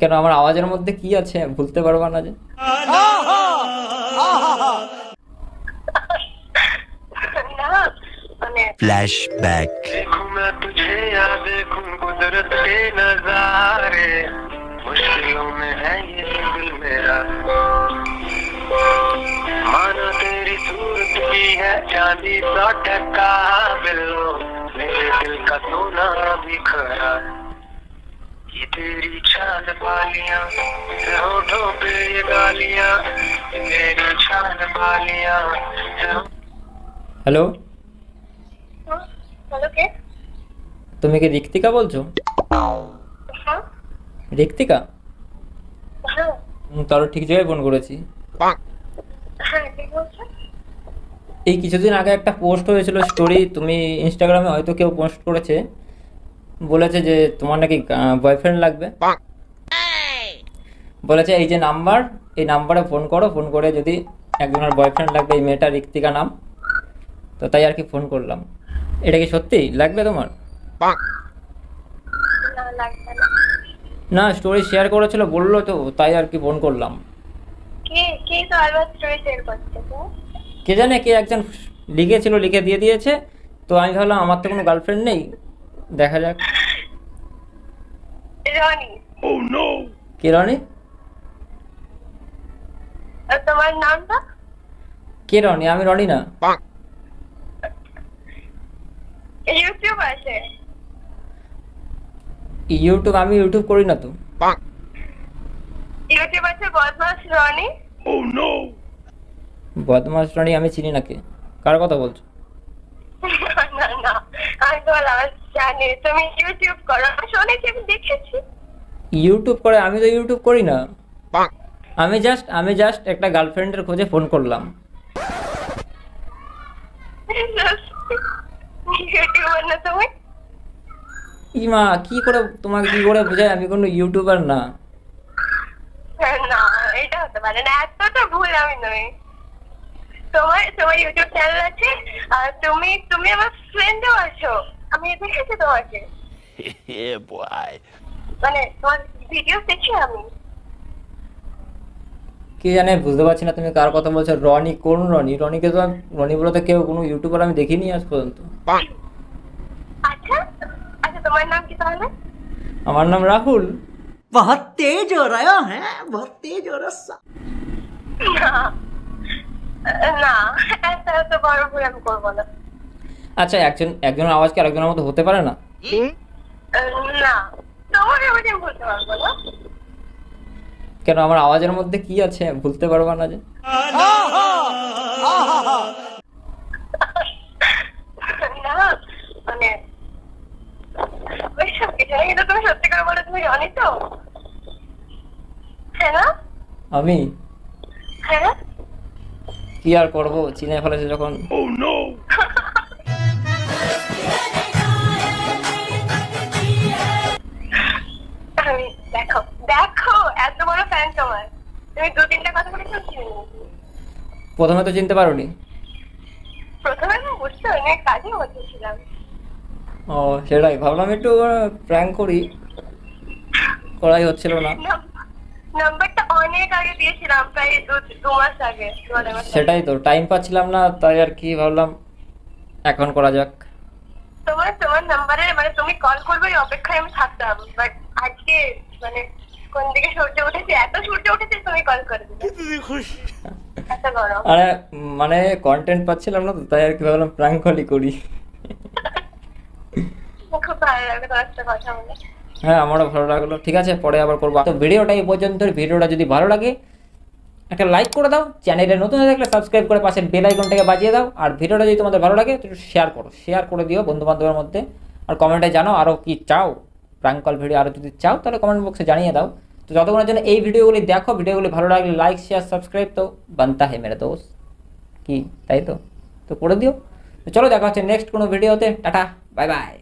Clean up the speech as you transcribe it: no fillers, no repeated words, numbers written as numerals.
কেন আমার আওয়াজের মধ্যে কি আছে ভুলতে পারবা না যে? फ्लैशबैक। देखूं मैं तुझे या देखूं कुदरत के नजारे, मुश्किलों में है ये दिल मेरा, मानो तेरी सूरत की है चांदी सा टका बिल्लो, मेरे दिल का सोना बिखरा, ये तेरी चांद बालियां, होठों पे ये गालियां, तेरी चांद बालियां। হ্যালো, হ্যালো কে? তুমি কি রিক্তিকা বলছো? হ্যাঁ রিক্তিকা? হ্যাঁ তাহলে ঠিক জায়গায় ফোন করেছি। হ্যাঁ ঠিক বলছো। এই কিছুদিন আগে একটা পোস্ট হয়েছিল স্টোরি, তুমি ইনস্টাগ্রামে হয়তো কেউ পোস্ট করেছে, বলেছে যে তোমার নাকি বয়ফ্রেন্ড লাগবে। বলেছে এই যে নাম্বার, এই নাম্বারে ফোন করো, ফোন করে যদি একজনের বয়ফ্রেন্ড লাগবে, এই মেয়েটা রিক্তিকা নাম, তো তাই আর কি ফোন করলাম। এটা কি সত্যি লাগবে তোমার? না লাগবে না। না, স্টোরি শেয়ার করেছিল বললো তো, তাই আর কি ফোন করলাম। কে কে তো আরবার স্টোরি শেয়ার করছে তো? কে জানে, কে একজন লিখেছিল, লিখে দিয়ে দিয়েছে, তো আমি ভাবলাম আমার তো কোনো গার্লফ্রেন্ড নেই, দেখা যাক। রনি। কে রনি? আর তোমার নামটা? কে রনি? আমি রনি না। ইউটিউব আছে? ইউটিউব? আমি ইউটিউব করি না তো। ইউটিউব আছে বদমাস রনি। বদমাস রনি আমি চিনি না। কে, কার কথা বলছো? না না আমি তোমার আওয়াজ জানি, তুমি ইউটিউব করো, আমি শুনেছি, আমি দেখেছি। ইউটিউব করে? আমি তো ইউটিউব করি না। আমি জাস্ট একটা গার্লফ্রেন্ডের খোঁজে ফোন করলাম। ইউটিউবার না তুমি? ইমা, কি করে তোমাকে কি করে বোঝাই আমি কোনো ইউটিউবার না? না এটা হতে পারে না, এতটা ভুল আমি নই। তোমার তোমার ইউটিউব চ্যানেল আছে, আর তুমি তুমি আমার ফ্রেন্ডও আছো, আমি দেখেছি তোমাকে, মানে তোমার ভিডিও দেখি আমি। কে জানে, বুঝতে পারছি না তুমি কার কথা বলছো। রনি? কোন রনি? রনিকে তো রনি বলে তো কেউ কোনো ইউটিউবার আমি দেখিনি আজ পর্যন্ত। আচ্ছা আচ্ছা তোমার নাম কি তাহলে? আমার নাম রাহুল। बहुत तेज हो रहा है, बहुत तेज हो रहा। না না, এত বড় ভুল আমি করবো না। আচ্ছা, একজনের আওয়াজ কি আরেকজনের মতো হতে পারে না? না তোমার আওয়াজ আমি বলতে পারবো না। কেন আমার আওয়াজের মধ্যে কি আছে ভুলতে পারবা না যে? না মানে ওইসব কিছু না, কিন্তু তুমি সত্যি করে বলো তুমি রনি তো? হ্যাঁ না? আমি হ্যাঁ কি আর করবো, চিনে ফেলেছে যখন। আমি দেখো দেখো এত বড় ফ্যান তোমার, তুমি দু তিনটা কথা বলে শুনছি। প্রথমে তো চিনতে পারোনি। প্রথমে আমি বুঝতে অনেক কাজে বসেছিলাম। ও সেটাই ভাবলাম একটু প্র্যাঙ্ক করি, করাই হচ্ছিল না। নাম্বারটা অনেক আগে দিয়েছিলাম, প্রায় দু মাস আগে। সেটাই তো, টাইম পাচ্ছিলাম না, তাই আর কি ভাবলাম এখন করা যাক। তোমার নাম্বারে মানে তুমি কল করবে এই অপেক্ষায় আমি থাকতাম, বাট আজকে মানে কোন দিকে সূর্য উঠেছে, এত সূর্য উঠেছে তুমি কল করে দিলে। এত গরম। আরে মানে কন্টেন্ট পাচ্ছিলাম না তো, তাই আর কি ভাবলাম প্র্যাঙ্ক কলই করি। খুব ভালো লাগে তোমার সাথে কথা বলে। হ্যাঁ, আমারও ভালো লাগলো। ঠিক আছে, পরে আবার করবো। তো ভিডিওটা এই পর্যন্ত। ভিডিওটা যদি ভালো লাগে একটা লাইক করে দাও, চ্যানেলে নতুন হয়ে থাকলে সাবস্ক্রাইব করে পাশের বেল আইকনটাকে বাজিয়ে দাও। আর ভিডিওটা যদি তোমাদের ভালো লাগে একটু শেয়ার করে দিও বন্ধু বান্ধবের মধ্যে। আর কমেন্টে জানাও আরও কি চাও, প্র্যাঙ্ক কল ভিডিও আরও যদি চাও তাহলে কমেন্ট বক্সে জানিয়ে দাও। তো যতক্ষণের জন্য এই ভিডিওগুলি দেখো, ভিডিওগুলি ভালো লাগলে লাইক শেয়ার সাবস্ক্রাইব তো বানতা হে মেরে দোস্ত, কি তাই তো করে দিও। তো চলো, দেখা হচ্ছে নেক্সট কোনো ভিডিওতে। Tata, bye bye.